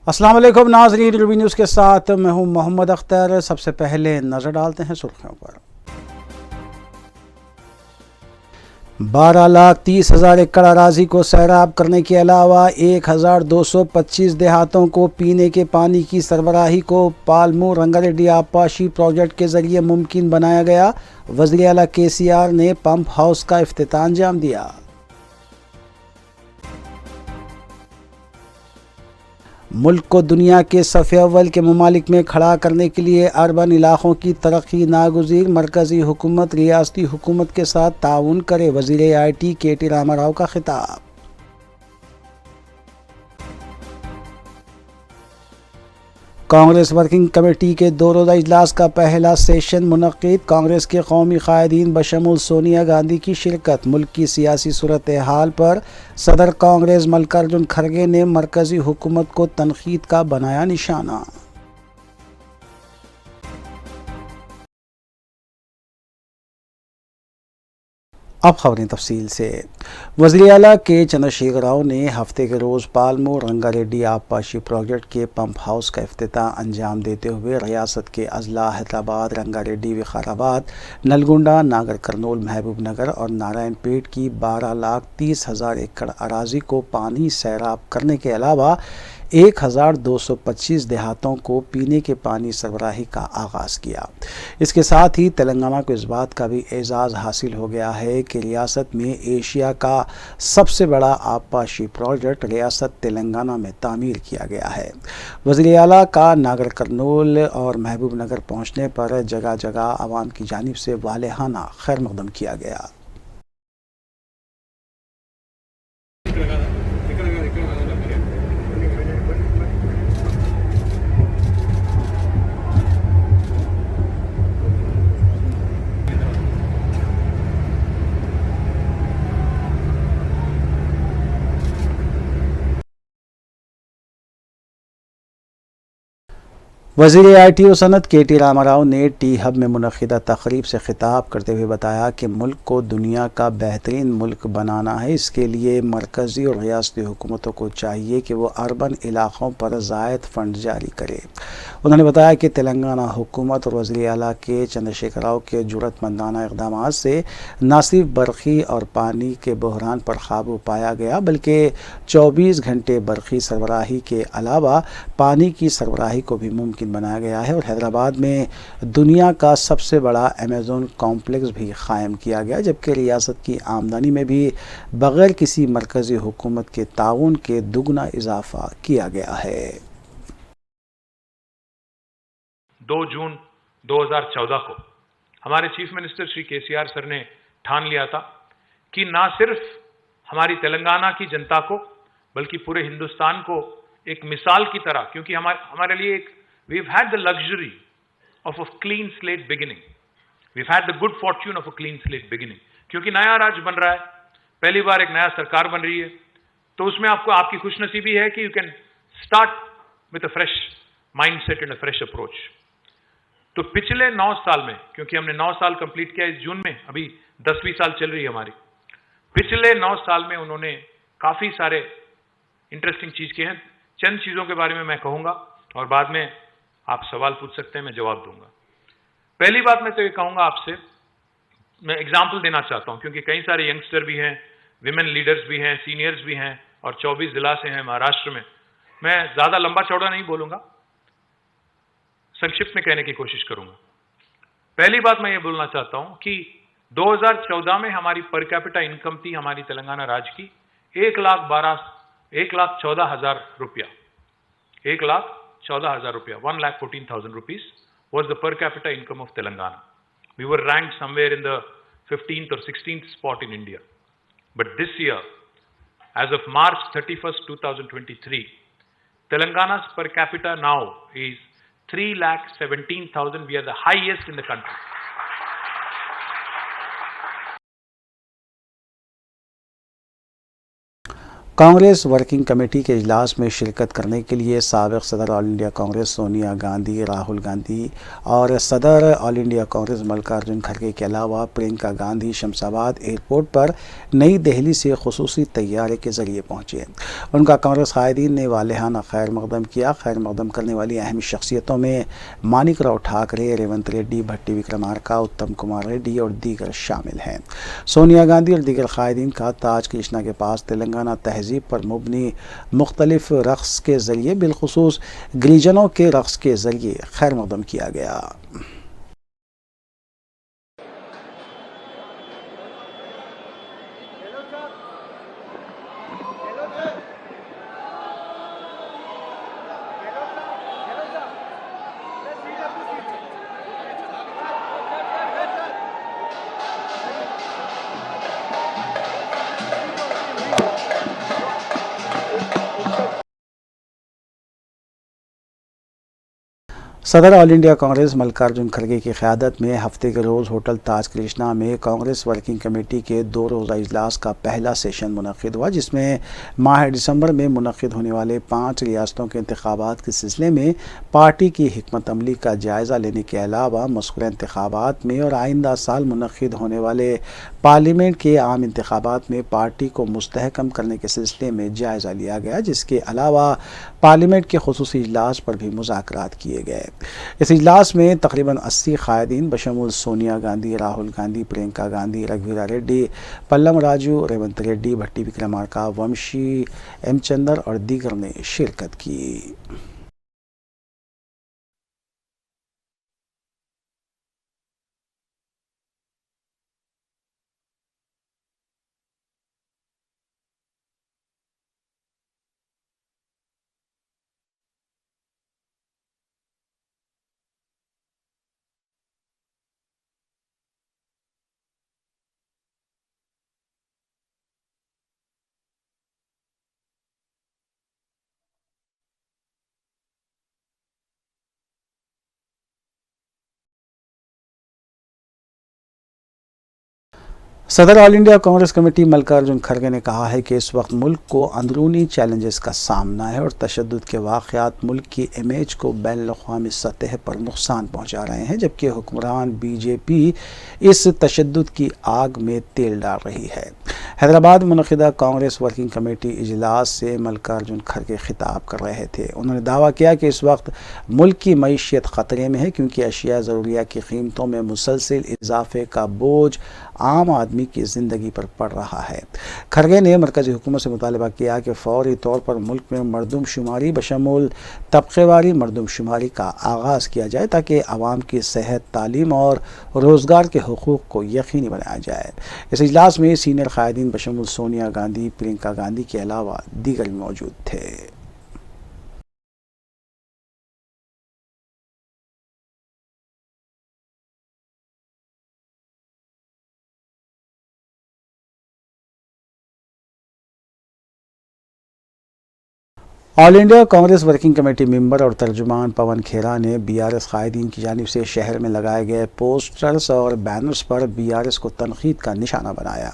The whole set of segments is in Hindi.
अस्सलाम वालेकुम नाज़रीन, रूबी न्यूज़ के साथ मैं हूं मोहम्मद अख्तर। सबसे पहले नज़र डालते हैं सुर्खियों पर। 12,30,000 एकड़ अराजी को सैराब करने के अलावा 1,225 देहातों को पीने के पानी की सरबराही को पालमू रंगारेड्डी आबपाशी प्रोजेक्ट के जरिए मुमकिन बनाया गया। वज़ीर आला KCR ने पंप हाउस का इफ्तिताह अंजाम दिया। मुल्क को दुनिया के सफ़े अव्वल के ममालिक में खड़ा करने के लिए अर्बन इलाकों की तरक्की नागुज़ीर, मरकज़ी हुकूमत रियासती हुकूमत के साथ ताउन करे। वज़ीर IT KT रामाराव का खिताब। कांग्रेस वर्किंग कमेटी के 2 रोज़ा इजलास का पहला सेशन मुनक़्क़िद। कांग्रेस के कौमी क़ायदीन बशमूल सोनिया गांधी की शिरकत। मुल्क की सियासी सूरत हाल पर सदर कांग्रेस मल्लिकार्जुन खड़गे ने मरकज़ी हुकूमत को तनक़ीद का बनाया निशाना। अब खबरें तफसील से। वज़ीर आला के चंद्रशेखर राव ने हफ्ते के रोज़ पालमू रंगारेड्डी आबपाशी प्रोजेक्ट के पंप हाउस का इफ्तिताह अंजाम देते हुए रियासत के अजला हैदराबाद, रंगारेड्डी, विकाराबाद, नलगुंडा, नागर कर्नूल, महबूब नगर और नारायणपेट की 12,30,000 एकड़ अराजी को पानी सैराब करने के अलावा 1,225 देहातों को पीने के पानी सरबराही का आगाज़ किया। इसके साथ ही तेलंगाना को इस बात का भी एजाज़ हासिल हो गया है कि रियासत में एशिया का सबसे बड़ा आबपाशी प्रोजेक्ट रियासत तेलंगाना में तामीर किया गया है। वज़ीर आला का नागर कर्नूल और महबूब नगर पहुँचने पर जगह जगह आवाम की जानिब से वालेहाना खैर मकदम किया गया। वज़ीर IT और सनत KT रामाराव ने टी हब में मुनक़्क़िदा तक़रीब से ख़िताब करते हुए बताया कि मुल्क को दुनिया का बेहतरीन मुल्क बनाना है। इसके लिए मरकज़ी और रियासती हुकूमतों को चाहिए कि वो अर्बन इलाक़ों पर ज़ायद फ़ंड जारी करे। उन्होंने बताया कि तेलंगाना हुकूमत और वज़ीर आला के चंद्रशेखर राव के जुर्रतमंदाना इक़दाम से न सिर्फ बरक़ी और पानी के बहरान पर काबू पाया गया, बल्कि 24 घंटे बरक़ी सरबराही के अलावा पानी की सरबराही को भी मुमकिन बनाया गया है और हैदराबाद में दुनिया का सबसे बड़ा अमेज़न कॉम्प्लेक्स भी कायम किया गया, जबकि रियासत की आमदनी में भी बग़ैर किसी मरकज़ी हुकूमत के ताउन के दुगना इजाफा किया गया है। 2 जून 2014 को हमारे chief minister Shri KCR sir ने ठान लिया था कि ना सिर्फ हमारी तेलंगाना की जनता को बल्कि पूरे हिंदुस्तान को एक मिसाल की तरह, क्योंकि हमारे लिए एक we've had the luxury of a clean slate beginning. We've had the good fortune of a clean slate beginning. क्योंकि नया राज्य बन रहा है, पहली बार एक नया सरकार बन रही है, तो उसमें आपको आपकी खुशनसीबी है कि you can start with a fresh mindset and a fresh approach. तो पिछले 9 साल में, क्योंकि हमने 9 साल कंप्लीट किया इस जून में, अभी 10वीं साल चल रही है हमारी, पिछले 9 साल में उन्होंने काफी सारे इंटरेस्टिंग चीज किए हैं। चंद चीजों के बारे में मैं कहूंगा और बाद में आप सवाल पूछ सकते हैं, मैं जवाब दूंगा। पहली बात मैं तो ये कहूंगा आपसे, मैं एग्जाम्पल देना चाहता हूं, क्योंकि कई सारे यंगस्टर भी हैं, विमेन लीडर्स भी हैं, सीनियर्स भी हैं और 24 जिला से हैं महाराष्ट्र में। मैं ज्यादा लंबा चौड़ा नहीं बोलूंगा, संक्षिप्त में कहने की कोशिश करूंगा। पहली बात मैं ये बोलना चाहता हूं कि 2014 में हमारी पर कैपिटा इनकम थी हमारी तेलंगाना राज्य की 1,14,000 रुपया। 1,14,000 रुपया, 1,14,000 rupees was the per capita income of Telangana. We were ranked somewhere in the 15th or 16th spot in India. But this year, as of March 31st, 2023, Telangana's per capita now is 3,17,000. We are the highest in the country. Congress working committee के इजलास में शिरकत करने के लिए साबिक़ सदर ऑल इंडिया कांग्रेस सोनिया गांधी, राहुल गांधी और सदर ऑल इंडिया कांग्रेस मल्लिकार्जुन खड़गे के अलावा प्रियंका गांधी शमशाबाद एयरपोर्ट पर नई दिल्ली से खुसूसी तैयारे के जरिए पहुंचे। उनका कांग्रेस कायदीन ने वालेहाना खैर मकदम किया। खैर मकदम करने वाली अहम शख्सियतों में मानिकराव ठाकरे, रेवंत रेड्डी, भट्टी विक्रमार्का, उत्तम कुमार रेड्डी और दीगर शामिल हैं। सोनिया गांधी और दीगर कायदीन का ताज कृष्णा के पास तेलंगाना तहजीब पर मुबनी मुख्तलिफ रक़्स के ज़रिए बिलखुसूस गिरिजनों के रक़्स के ज़रिए खैर मकदम किया गया। सदर ऑल इंडिया कांग्रेस मल्लिकार्जुन खड़गे की क़यादत में हफ्ते के रोज़ होटल ताज कृष्णा में कांग्रेस वर्किंग कमेटी के 2 रोज़ा इजलास का पहला सेशन मुनक़्क़िद हुआ, जिसमें माह दिसंबर में मुनक़्क़िद होने वाले 5 रियासतों के इंतखाबात के सिलसिले में पार्टी की हिकमत अमली का जायज़ा लेने के अलावा मज़कूरा इंतखाबात में और आइंदा साल मुनक़्क़िद होने वाले पार्लियामेंट के आम इंतखाबात में पार्टी को मुस्तहकम करने के सिलसिले में जायज़ा लिया गया, जिसके अलावा पार्लियामेंट के खुसूसी इजलास पर भी मुज़ाकरात किए गए। इस इजलास में तकरीबन 80 कायदीन बशमूल सोनिया गांधी, राहुल गांधी, प्रियंका गांधी, रघुवीरा रेड्डी, पल्लम राजू, रेवंत रेड्डी, भट्टी विक्रमार्का, वंशी एम चंदर और दीगर ने शिरकत की। सदर all India Congress committee Mallikarjun खड़गे ने कहा है कि इस वक्त मुल्क को अंदरूनी चैलेंजेस का सामना है और तशद्दुद के वाक़यात मुल्क की इमेज को बैनुल-अक़वामी सतह पर नुकसान पहुँचा रहे हैं, जबकि हुक्मरान बीजेपी इस तशद्दुद की आग में तेल डाल रही है। हैदराबाद में मुनक़्क़िदा कांग्रेस वर्किंग कमेटी इजलास से मल्लिकार्जुन खड़गे खिताब कर रहे थे। उन्होंने दावा किया कि इस वक्त मुल्क की मईशत ख़तरे में है, क्योंकि अशिया ज़रूरिया की कीमतों में मुसलसल इजाफे का बोझ आम आदमी की ज़िंदगी पर पड़ रहा है। खड़गे ने मरकज़ी हुकूमत से मुतालबा किया कि फ़ौरी तौर पर मुल्क में मरदमशुमारी बशमूल तबक़ेवारी मरदमशुमारी का आगाज़ किया जाए, ताकि आवाम की सेहत, तालीम और रोज़गार के हुकूक़ को यकीनी बनाया जाए। इस इजलास में सीनियर कायदीन बशमूल सोनिया गांधी, प्रियंका गांधी के अलावा दीगर मौजूद थे। All India Congress working committee member और तर्जुमान पवन खेरा ने बीआरएस कायदीन की जानिब से शहर में लगाए गए पोस्टर्स और बैनर्स पर बीआरएस को तनकीद का निशाना बनाया।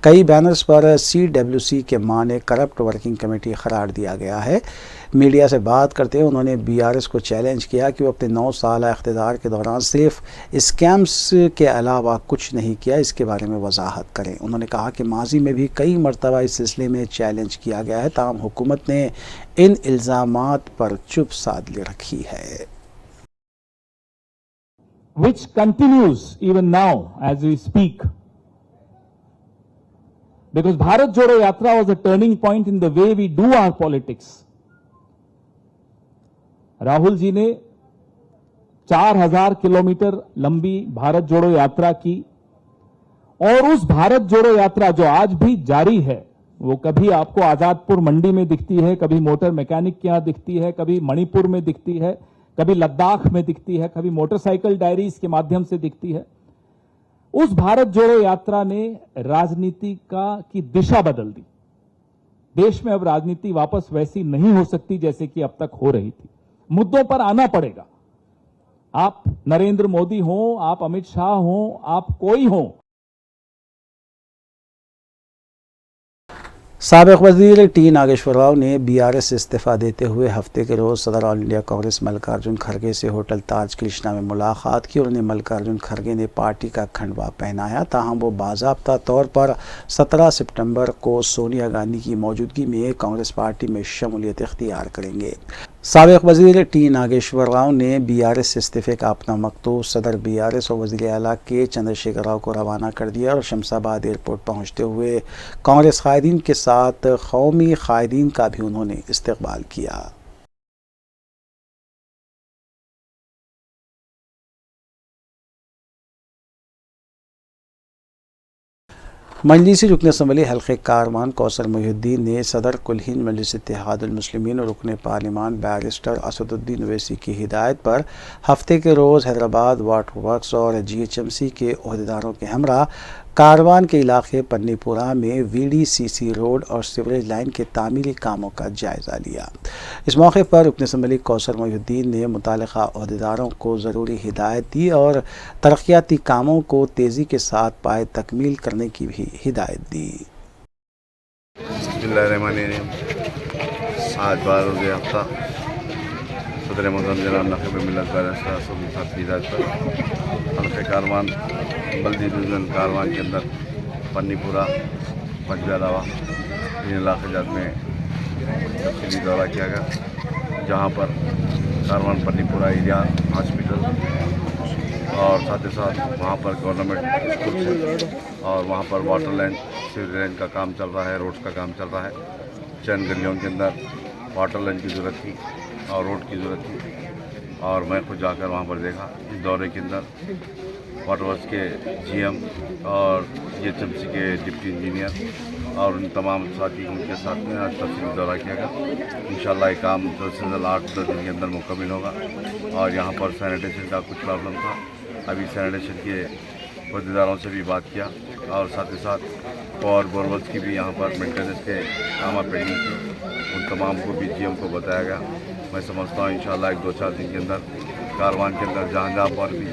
कई बैनर्स पर CWC के माने करप्ट वर्किंग कमेटी करार दिया गया है। मीडिया से बात करते हुए उन्होंने बीआरएस को चैलेंज किया कि वो अपने 9 साल इख्तिदार के दौरान सिर्फ स्कैम्स के अलावा कुछ नहीं किया, इसके बारे में वजाहत करें। उन्होंने कहा कि माजी में भी कई मरतबा इस सिलसिले में चैलेंज किया गया है, ताहम हुकूमत ने इन इल्ज़ामात पर चुप साध रखी है। Which continues even now as we speak, because Bharat Jodo Yatra was a turning point in the way we do our politics. Rahul ji ने 4000 किलोमीटर लंबी भारत जोड़ो यात्रा की, और उस भारत जोड़ो यात्रा जो आज भी जारी है, वो कभी आपको आजादपुर मंडी में दिखती है, कभी मोटर मैकेनिक के यहां दिखती है, कभी मणिपुर में दिखती है, कभी लद्दाख में दिखती है, कभी मोटरसाइकिल डायरीज के माध्यम से दिखती है। उस भारत जोड़ो यात्रा ने राजनीति की दिशा बदल दी। देश में अब राजनीति वापस वैसी नहीं हो सकती जैसे कि अब तक हो रही थी। मुद्दों पर आना पड़ेगा। आप नरेंद्र मोदी हो, आप अमित शाह हो, आप कोई हो। साबिक वजीर टी नागेश्वर राव ने बीआरएस से इस्तीफ़ा देते हुए हफ्ते के रोज़ सदर ऑल इंडिया कांग्रेस मल्लिकार्जुन खड़गे से होटल ताज कृष्णा में मुलाकात की और उन्हें मल्लिकार्जुन खड़गे ने पार्टी का खंडवा पहनाया। ताहम वो बाज़ाब्ता तौर पर 17 सितंबर को सोनिया गांधी की मौजूदगी में कांग्रेस पार्टी में शमूलियत इख्तियार करेंगे। साबिक वजीर टी नागेश्वर राव ने बीआरएस से इस्तीफ़े का अपना मकतूब सदर बीआरएस और वज़ीर आला के चंद्रशेखर राव को रवाना कर दिया और शमशाबाद एयरपोर्ट पहुँचते हुए कांग्रेस कायदीन के साथ कौमी कायदीन का भी उन्होंने इस्तकबाल किया। मजलिसी रुकन असम्बली हल्के कारवान कौसर मोहिउद्दीन ने सदर कुल हिंद मजलिस इत्तेहादुल मुस्लिमीन और रुकन पार्लिमान बैरिस्टर असदुद्दीन ओवैसी की हिदायत पर हफ्ते के रोज़ हैदराबाद वाटर वर्क्स और GHMC के ओहदेदारों के हमरा कारवान के इलाके पन्नीपुरा में VDCC रोड और सीवरेज लाइन के तामीरी कामों का जायज़ा लिया। इस मौके पर रुकन असम्बली कौसर मोहिउद्दीन ने मुतालिका ओहदेदारों को ज़रूरी हिदायत दी और तरक्याती कामों को तेज़ी के साथ पाए तकमील करने की भी हिदायत दी। आज 12 हफ्ता सदर मज़म जनाब नक़ीब मिल्लत बैरिस्टर असदुद्दीन साहब की हिदायत पर हल्के कारवान बल्दी डिवीज़न कारवान के अंदर पन्नीपुरा मजबे अलावा इन इलाके जात में तफसीली दौरा किया गया, जहाँ पर कारवान पन्नीपुरा एरिया हॉस्पिटल और साथ ही साथ वहाँ पर गवर्नमेंट स्कूल से और वहाँ पर वाटर लाइन सीवरेज लाइन का काम चल रहा है, रोड्स का काम चल रहा है। चंद गलियों के अंदर वाटर लाइन की ज़रूरत थी और रोड की ज़रूरत थी और मैं खुद जाकर वहाँ पर देखा। इस दौरे के अंदर वाटर वर्क्स के GM और GHMC के डिप्टी इंजीनियर और उन तमाम साथी उनके साथ में आज तफसीली दौरा किया गया। इंशाअल्लाह ये काम जल्द से जल्द 8-10 दिन के अंदर मुकम्मल होगा। और यहाँ पर सैनिटेशन का कुछ प्रॉब्लम था, अभी सैनिटेशन के वज़ीदारों से भी बात किया और साथ ही साथ पावर बोरवेल्स की भी यहाँ पर मेंटेनेंस के काम पेंडिंग थी, उन तमाम को भी GM को बताया गया। मैं समझता हूँ इंशाअल्लाह 1-2-4 दिन के अंदर कारवान के अंदर जहाँ पर भी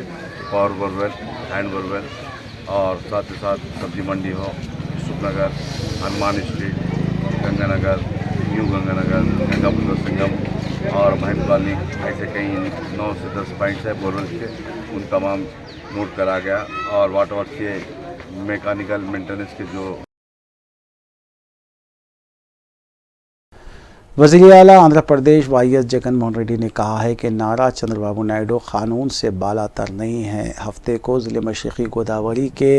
पावर बोरवेल, हैंड बोरवेल और साथ ही साथ सब्जी मंडी हो, सुखनगर, हनुमान स्ट्रीट, गंगानगर, न्यू गंगानगर, गंगापुर संगम और महंत कॉलोनी, ऐसे कई 9 से 10 पॉइंट्स है बोरवेल्स के, उन तमाम नोट करा गया। और वाटर वर्क्स के मैकेनिकल मेंटेनेंस के जो वज़ीर आला आंध्र प्रदेश YS जगन मोहन रेड्डी ने कहा है कि नारा चंद्रबाबू नायडू कानून से बालातर नहीं है। हफ्ते को ज़िले मशरिक़ी गोदावरी के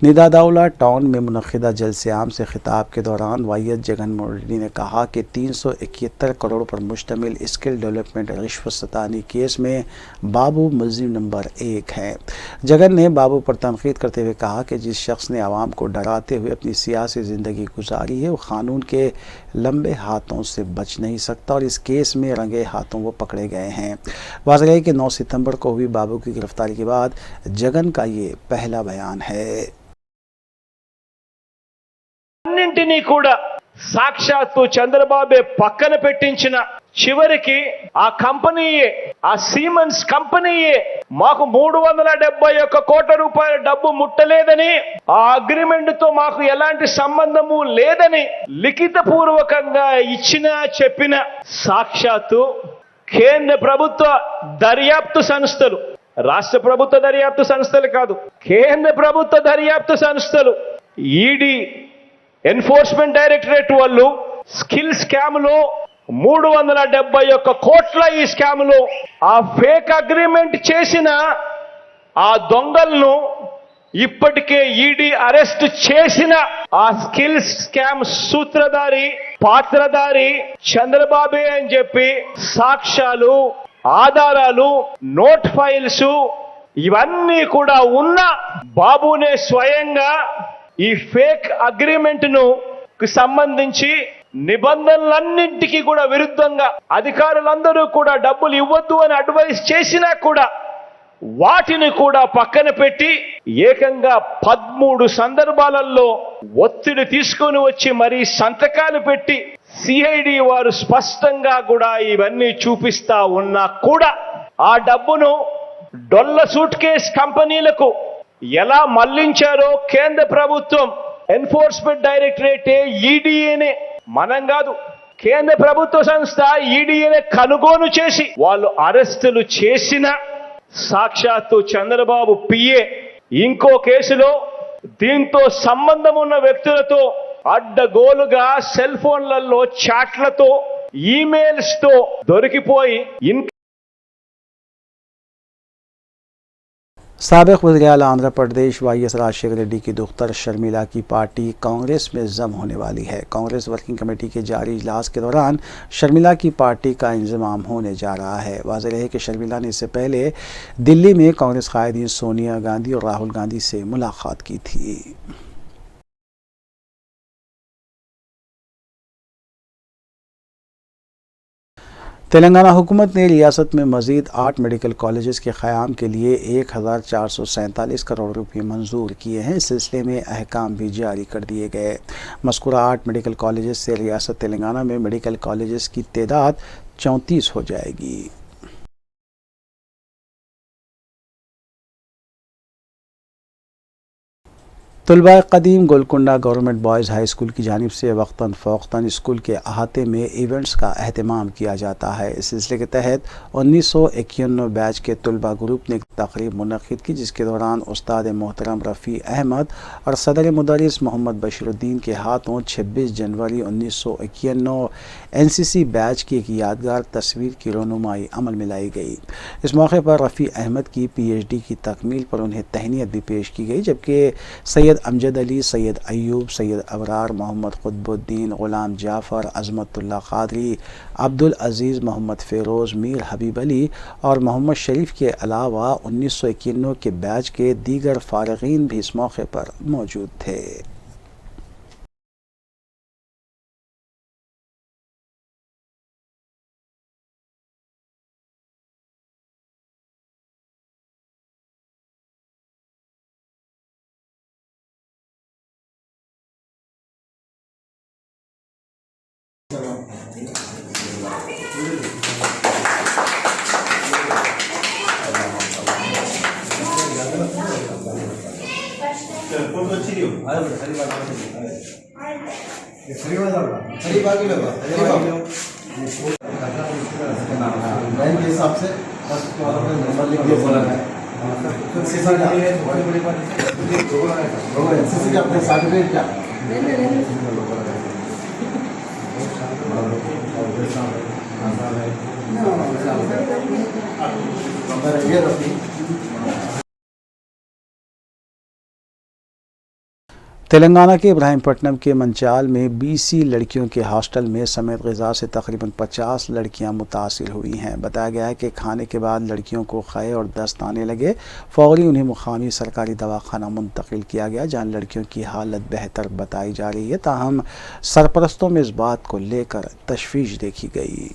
निदादाउला टाउन में मुनक़िदा जलसे आम से खिताब के दौरान YS जगन मोहन रेड्डी ने कहा कि 371 करोड़ पर मुश्तमिल स्किल डेवलपमेंट रिश्वत सतानी केस में बाबू मुलजिम नंबर 1 है। जगन ने बाबू पर तनकीद करते हुए कहा कि जिस शख्स ने आवाम को डराते हुए अपनी सियासी ज़िंदगी गुजारी है वो कानून के लंबे हाथों से बच नहीं सकता और इस केस में रंगे हाथों वो पकड़े गए हैं। वाज़ेह है कि 9 सितंबर को हुई बाबू की गिरफ्तारी के बाद जगन का ये पहला बयान है। అన్నింటినీ కూడా సాక్షాత్తు చంద్రబాబే పక్కన పెట్టించిన చివరికి ఆ కంపెనీయే, ఆ సీమెన్స్ కంపెనీయే మాకు 371 కోట్ల రూపాయల డబ్బు ముట్టలేదని, ఆ అగ్రిమెంట్ తో మాకు ఎలాంటి సంబంధము లేదని లిఖిత పూర్వకంగా చెప్పిన సాక్షాత్తు కేంద్ర ప్రభుత్వ దర్యాప్తు సంస్థలు, రాష్ట్ర ప్రభుత్వ దర్యాప్తు సంస్థలు కాదు, కేంద్ర ప్రభుత్వ దర్యాప్తు సంస్థలు ఈడీ, ఎన్ఫోర్స్మెంట్ డైరెక్టరేట్ వాళ్ళు స్కిల్ స్కామ్ లో 371 కోట్ల ఈ స్కామ్ లో ఆ ఫేక్ అగ్రిమెంట్ చేసిన ఆ దొంగలను ఇప్పటికే ఈడీ అరెస్ట్ చేసిన ఆ స్కిల్ స్కామ్ సూత్రధారి, పాత్రధారి చంద్రబాబే అని చెప్పి సాక్ష్యాలు, ఆధారాలు, నోట్ ఫైల్స్ ఇవన్నీ కూడా ఉన్న బాబునే స్వయంగా ఈ ఫేక్ అగ్రిమెంట్ ను సంబంధించి నిబంధనలన్నింటికి కూడా విరుద్ధంగా అధికారులందరూ కూడా డబ్బులు ఇవ్వద్దు అని అడ్వైస్ చేసినా కూడా వాటిని కూడా పక్కన పెట్టి ఏకంగా 13 సందర్భాలలో ఒత్తిడి తీసుకొని వచ్చి మరి సంతకాలు పెట్టి సిఐడి వారు స్పష్టంగా కూడా ఇవన్నీ చూపిస్తా ఉన్నా కూడా ఆ డబ్బును డొల్ల సూట్ కేస్ కంపెనీలకు ఎలా మళ్లించారో కేంద్ర ప్రభుత్వం ఎన్ఫోర్స్మెంట్ డైరెక్టరేటే ఈడీఏనే మనం కాదు కేంద్ర ప్రభుత్వ సంస్థ ఈడీఏనే కనుగోలు చేసి వాళ్ళు అరెస్టులు చేసిన సాక్షాత్తు చంద్రబాబు పిఏ ఇంకో కేసులో దీంతో సంబంధం ఉన్న వ్యక్తులతో అడ్డగోలుగా సెల్ ఫోన్లలో చాట్లతో ఈమెయిల్స్ తో దొరికిపోయి साबिक़ वज़ीर-ए-आला आंध्र प्रदेश वाईएस राजशेखर रेड्डी की दुख्तर शर्मिला की पार्टी कांग्रेस में जम होने वाली है। कांग्रेस वर्किंग कमेटी के जारी इजलास के दौरान शर्मिला की पार्टी का इंजमाम होने जा रहा है। वाज़ेह रहे कि शर्मिला ने इससे पहले दिल्ली में कांग्रेस कायदीन सोनिया गांधी और राहुल गांधी से मुलाकात की थी। तेलंगाना हुकूमत ने रियासत में मज़ीद 8 मेडिकल कॉलेजेस के क़याम के लिए 1447 करोड़ रुपये मंजूर किए हैं। इस सिलसिले में अहकाम भी जारी कर दिए गए। मज़कूरा 8 मेडिकल कॉलेजेस से रियासत तेलंगाना में मेडिकल कॉलेजेस की तादाद 34 हो जाएगी। तलबा क़दीम Golconda government boys high school की जानिब से वक्तन फ़ौक़तन स्कूल के अहाते में इवेंट्स का अहतमाम किया जाता है। इस सिलसिले के तहत 1991 बैच के तलबा ग्रुप ने एक तक़रीब मुनक़्क़िद की, जिसके दौरान उस्ताद मोहतरम रफ़ी अहमद और सदर मुदर्रिस मोहम्मद बशीरुद्दीन के हाथों 26 जनवरी 1991 NCC बैच की एक यादगार तस्वीर की रोनुमाई अमल में लाई गई। इस मौके पर रफ़ी अहमद की PhD की तकमील पर उन्हें तहनीत भी पेश की गई, जबकि सैयद अमजद अली, सैयद अयूब, सैयद अबरार, मोहम्मद कुतुबुद्दीन, गुलाम जाफ़र, अज़मतुल्लाह क़ादरी, अब्दुल अज़ीज़, मोहम्मद फ़िरोज़, मीर हबीब अली और मोहम्मद शरीफ के अलावा 1991 के बैच के दीगर फ़ारिग़ीन भी इस मौके पर मौजूद थे। के हिसाब से नंबर लिख दिया अपने सर्टिफिकेट क्या तेलंगाना के इब्राहिमपट्टनम के मंचाल में BC लड़कियों के हॉस्टल में समेत ग़िज़ा से तकरीबन 50 लड़कियां मुतासिर हुई हैं। बताया गया है कि खाने के बाद लड़कियों को ख़य और दस्त आने लगे। फ़ौरी उन्हें मुक़ामी सरकारी दवाखाना मुंतकिल किया गया, जहाँ लड़कियों की हालत बेहतर बताई जा रही है। ताहम सरपरस्तों में इस बात को लेकर तशवीश देखी गई।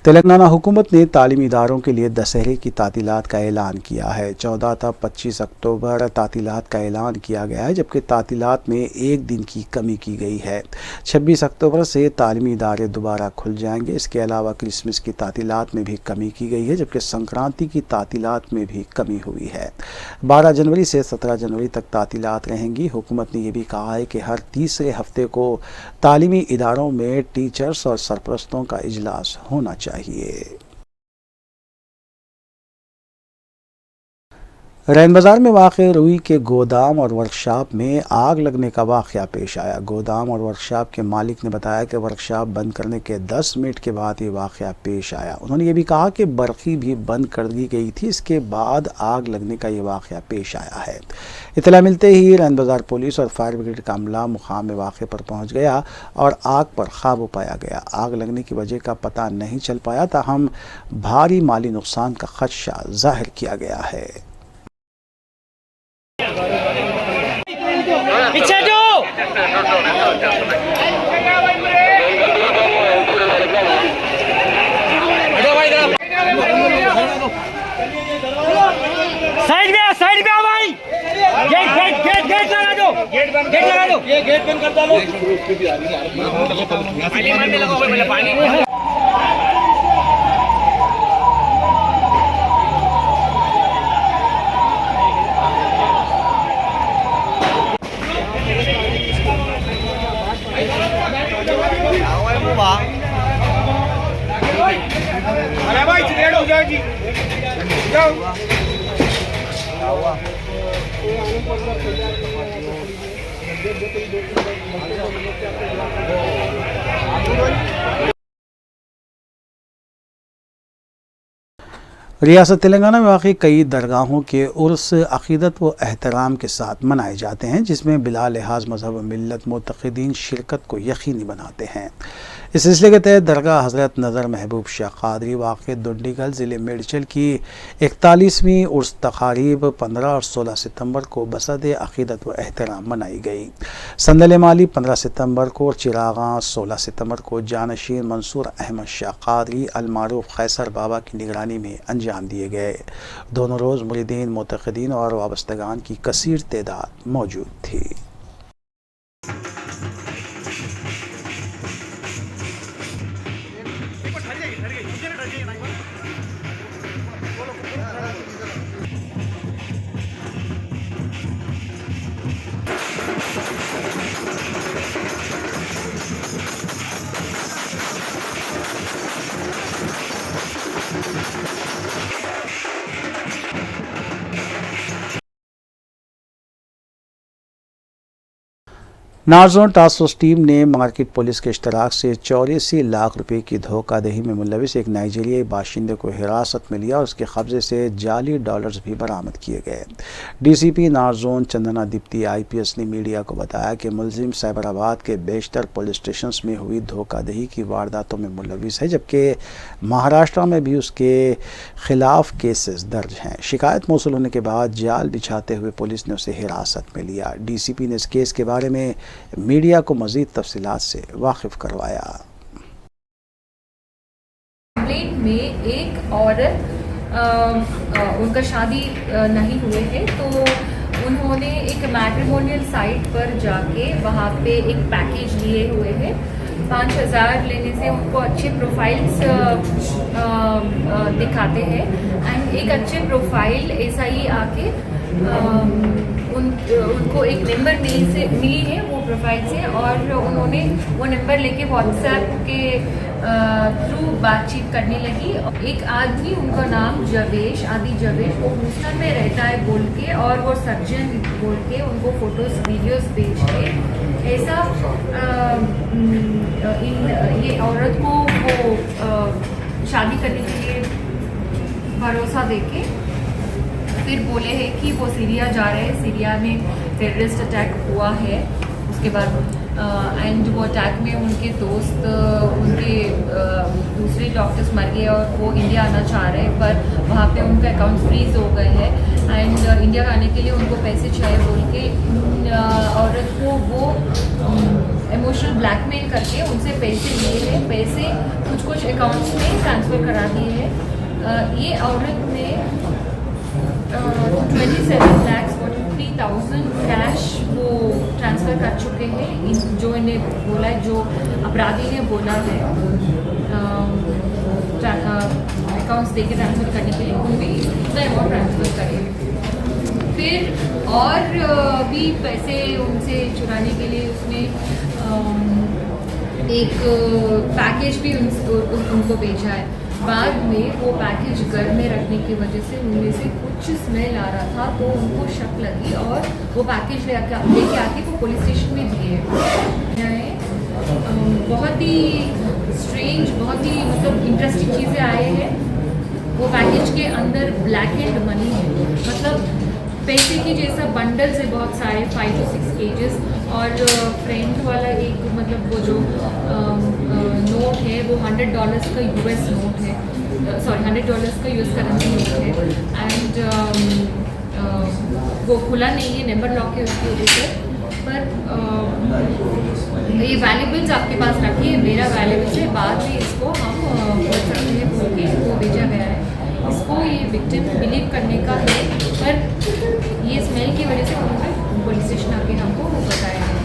तेलंगाना हुकूमत ने तालीमी इदारों के लिए दशहरे की तातीलात का ऐलान किया है। 14 था 25 अक्टूबर तातीलात का ऐलान किया गया है, जबकि तातीलात में एक दिन की कमी की गई है। 26 अक्टूबर से तालीमी इदारे दोबारा खुल जाएंगे। इसके अलावा क्रिसमस की तातीलात में भी कमी की गई है, जबकि संक्रांति की तातीलात में भी कमी हुई है। 12 जनवरी से 17 जनवरी तक तातीलात रहेंगी। हुकूमत ने यह भी कहा है कि हर तीसरे हफ्ते को तालीमी इदारों में टीचर्स और सरपरस्तों का इजलास होना चाहिए। रैन बाज़ार में वाक़े रुई के गोदाम और वर्कशॉप में आग लगने का वाक़या पेश आया। गोदाम और वर्कशॉप के मालिक ने बताया कि वर्कशॉप बंद करने के 10 मिनट के बाद ये वाक़या पेश आया। उन्होंने ये भी कहा कि बर्क़ी भी बंद कर दी गई थी, इसके बाद आग लगने का ये वाक़या पेश आया है। इत्तला मिलते ही रैन बाज़ार पुलिस और फायर ब्रिगेड का अमला मुकाम में वाक़े पर पहुँच गया और आग पर काबू पाया गया। आग लगने की वजह का पता नहीं चल पाया, ताहम भारी माली नुकसान का खदशा ज़ाहिर किया गया है। इच्छा रियासत तेलंगाना में वाक़ई कई दरगाहों के उर्स अक़ीदत व एहतराम के साथ मनाए जाते हैं, जिसमें बिला लिहाज मज़हब मिल्लत मुतक़िदीन शिरकत को यकीनी बनाते हैं। इस सिलसिले के तहत दरगाह हज़रत नज़र महबूब शाह क़ादरी वाक़ दुंडीगल ज़िले मेडचल की 41वीं उर्स तक़ारीब 15 और 16 सितंबर को बसद अक़ीदत व एहतराम मनाई गई। संदल माली 15 सितंबर को और चिरागा 16 सितंबर को जानशीन मंसूर अहमद शाह क़ादरी अलमारूफ क़ैसर बाबा की निगरानी में अंजाम दिए गए। दोनों रोज़ मुरीदीन मुतक़िदीन और वाबस्तगान की कसीर तादाद मौजूद थी। नारजोन टास्क फोर्स टीम ने मार्केट पुलिस के इश्तराक से 84 लाख रुपए की धोखाधड़ी में मुलविस एक नाइजीरियाई बाशिंदे को हिरासत में लिया और उसके कब्जे से जाली डॉलर्स भी बरामद किए गए। डीसीपी नारजोन चंदना दीप्ति IPS ने मीडिया को बताया कि मुलजिम साइबराबाद के बेशतर पुलिस स्टेशन में हुई धोखाधड़ी की वारदातों में मुलविस है, जबकि महाराष्ट्र में भी उसके खिलाफ केसेस दर्ज हैं। शिकायत मौसूल होने के बाद जाल बिछाते हुए पुलिस ने उसे हिरासत में लिया। DCP ने इस केस के बारे में मीडिया को मजीद तफसीलात से वाकिफ करवाया। कंप्लेंट में एक औरत उनका शादी नहीं हुए है, तो उन्होंने एक मैट्रिमोनियल साइट पर जाके वहाँ पे एक पैकेज लिए हुए हैं। 5,000 लेने से उनको अच्छे प्रोफाइल्स दिखाते हैं एंड एक अच्छे प्रोफाइल ऐसा ही आके उनको एक नंबर मिली है वो प्रोफाइल से, और उन्होंने वो नंबर लेके व्हाट्सएप के थ्रू बातचीत करने लगी। एक आदमी, उनका नाम जवेश, वो ह्यूस्टन में रहता है बोल के, और वो सर्जन बोल के उनको फोटोज वीडियोस भेज के ऐसा ये औरत को वो शादी करने के लिए भरोसा देके फिर बोले हैं कि वो सीरिया जा रहे हैं, सीरिया में टेररिस्ट अटैक हुआ है। उसके बाद एंड वो अटैक में उनके दोस्त, उनके दूसरे डॉक्टर्स मर गए और वो इंडिया आना चाह रहे हैं, पर वहाँ पे उनका अकाउंट फ्रीज हो गए हैं एंड इंडिया आने के लिए उनको पैसे चाहिए बोल के औरत को वो इमोशनल ब्लैकमेल करके उनसे पैसे लिए हैं। पैसे कुछ अकाउंट्स में ट्रांसफ़र करा दिए हैं। ये औरत ने 27,43,000 कैश वो ट्रांसफ़र कर चुके हैं। जो इन्हें बोला है, जो अपराधी ने बोला है अकाउंट्स देके ट्रांसफ़र करने के लिए, उनमें इतना अमाउंट ट्रांसफ़र करें। फिर और भी पैसे उनसे चुराने के लिए उसने एक पैकेज भी उनको भेजा है। बाद में वो पैकेज घर में रखने की वजह से उनमें से कुछ स्मेल आ रहा था, तो उनको शक लगी और वो पैकेज लेके आके वो पुलिस स्टेशन में दिए। बहुत ही स्ट्रेंज, बहुत ही मतलब इंटरेस्टिंग चीज़ें आए हैं। वो पैकेज के अंदर ब्लैक एंड मनी है, मतलब पैसे की जैसा बंडल्स है बहुत सारे, 5 to 6 केजेस, और फ्रेंड वाला एक मतलब वो जो नोट है वो $100 का US नोट है, सॉरी $100 का US करेंसी नोट है एंड वो खुला नहीं है, नंबर लॉक है उसकी वजह से। पर ये वैल्यूबल्स आपके पास रखिए, मेरा वैल्यूबल्स है, बाद में इसको हम बोल सकते हैं बोल के वो भेजा गया है। इसको ये विक्टिम बिलीव करने का है, पर ये स्मेल की वजह से उन्होंने पुलिस स्टेशन आके हमको बताया है।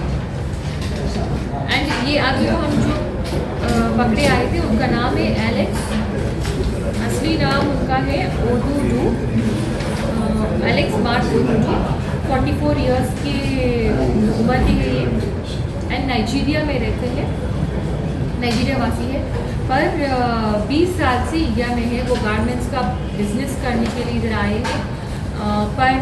एंड ये अभी हम जो पकड़े आए थे उनका नाम है एलेक्स, असली नाम उनका है ओदुडू, एलेक्स मार्टिन, 44 इयर्स के उम्र के हैं ये, एंड नाइजीरिया में रहते हैं, नाइजीरिया वासी है, पर 20 साल से इंडिया में है। वो गारमेंट्स का बिजनेस करने के लिए इधर आए हैं, पर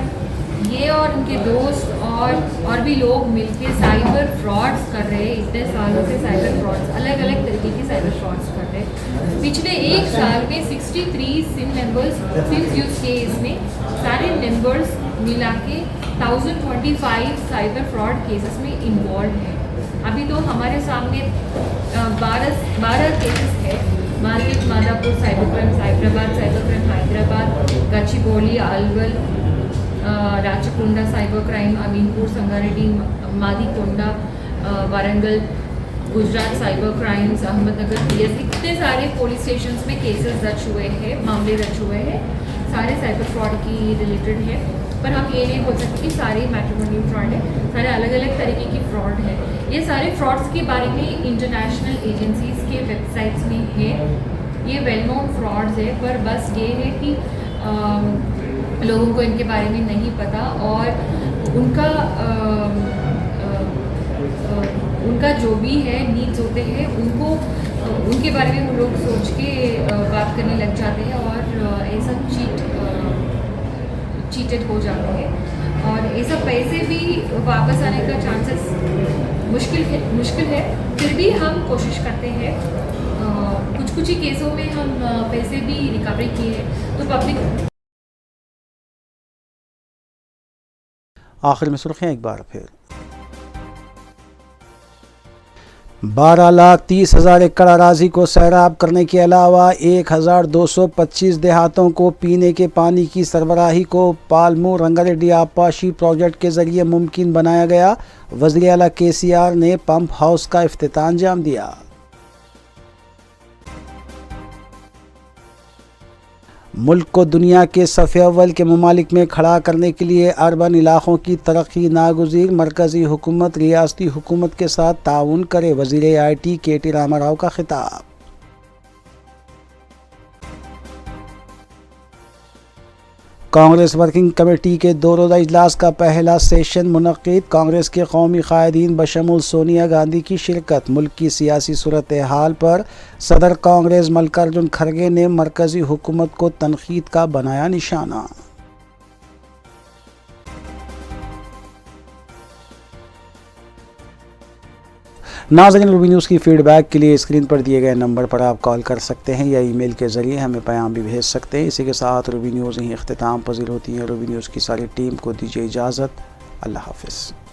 ये और उनके दोस्त और भी लोग मिलके साइबर फ्रॉड्स कर रहे हैं। इतने सालों से साइबर फ्रॉड्स, अलग अलग तरीके के साइबर फ्रॉड्स कर रहे हैं। पिछले एक साल में 63 सिम यूज़ किए, इसमें सारे नंबर्स मिला के 1025 साइबर फ्रॉड केसेस में इन्वॉल्व है। अभी तो हमारे सामने 12 केसेस है, Maldives, Madhapur cyber crime, Cyberabad cyber crime, Hyderabad, Gachibowli, Alwal, Rachakonda cyber crime, Ameenpur, Sangareddy, Madikonda, Warangal, Gujarat cyber crimes, Ahmednagar PS, इतने सारे पुलिस स्टेशंस में केसेस दर्ज हुए हैं, मामले दर्ज हुए हैं, सारे साइबर फ्रॉड की रिलेटेड है। पर हम ये नहीं बोल सकते कि सारे मैट्रिमोनियल फ्रॉड है, सारे अलग अलग तरीके की फ्रॉड है। ये सारे फ्रॉड्स के बारे में इंटरनेशनल एजेंसीज के वेबसाइट्स में है, ये वेल नोन फ्रॉड्स है, पर बस ये है कि लोगों को इनके बारे में नहीं पता, और उनका जो भी है नीड्स होते हैं उनको उनके बारे में वो लोग सोच के बात करने लग जाते हैं, और ऐसा चीटेड हो जाते हैं, और ऐसा पैसे भी वापस आने का चांसेस मुश्किल है। फिर भी हम कोशिश करते हैं, कुछ ही केसों में हम पैसे भी रिकवरी किए हैं। तो पब्लिक आखिर में सुर्खियाँ एक बार फिर। 12,30,000 एकड़ अराजी को सैराब करने के अलावा 1,225 देहातों को पीने के पानी की सरबराही को पालमू रंगारेड्डी आपाशी प्रोजेक्ट के जरिए मुमकिन बनाया गया। वज़ीर आला KCR ने पंप हाउस का इफ्तिताह अंजाम दिया। मुल्क को दुनिया के सफ़े अव्वल के ममालिक में खड़ा करने के लिए अर्बन इलाक़ों की तरक्की नागुज़ीर, मरकज़ी हुकूमत रियासती हुकूमत के साथ ताउन करे। वज़ीर IT KT रामाराव का खिताब। कांग्रेस वर्किंग कमेटी के 2 रोज़ा इजलास का पहला सेशन मुनक़्क़िद। कांग्रेस के कौमी क़ायदीन बशमुल सोनिया गांधी की शिरकत। मुल्क की सियासी सूरत हाल पर सदर कांग्रेस मल्लिकार्जुन खड़गे ने मरकज़ी हुकूमत को तनक़ीद का बनाया निशाना। नाज़रीन, रूबी न्यूज़ की फ़ीडबैक के लिए स्क्रीन पर दिए गए नंबर पर आप कॉल कर सकते हैं या ईमेल के ज़रिए हमें पैगाम भी भेज सकते हैं। इसी के साथ रूबी न्यूज़ यहीं इख्तिताम पज़ीर होती है। रूबी न्यूज़ की सारी टीम को दीजिए इजाज़त। अल्लाह हाफ़िज़।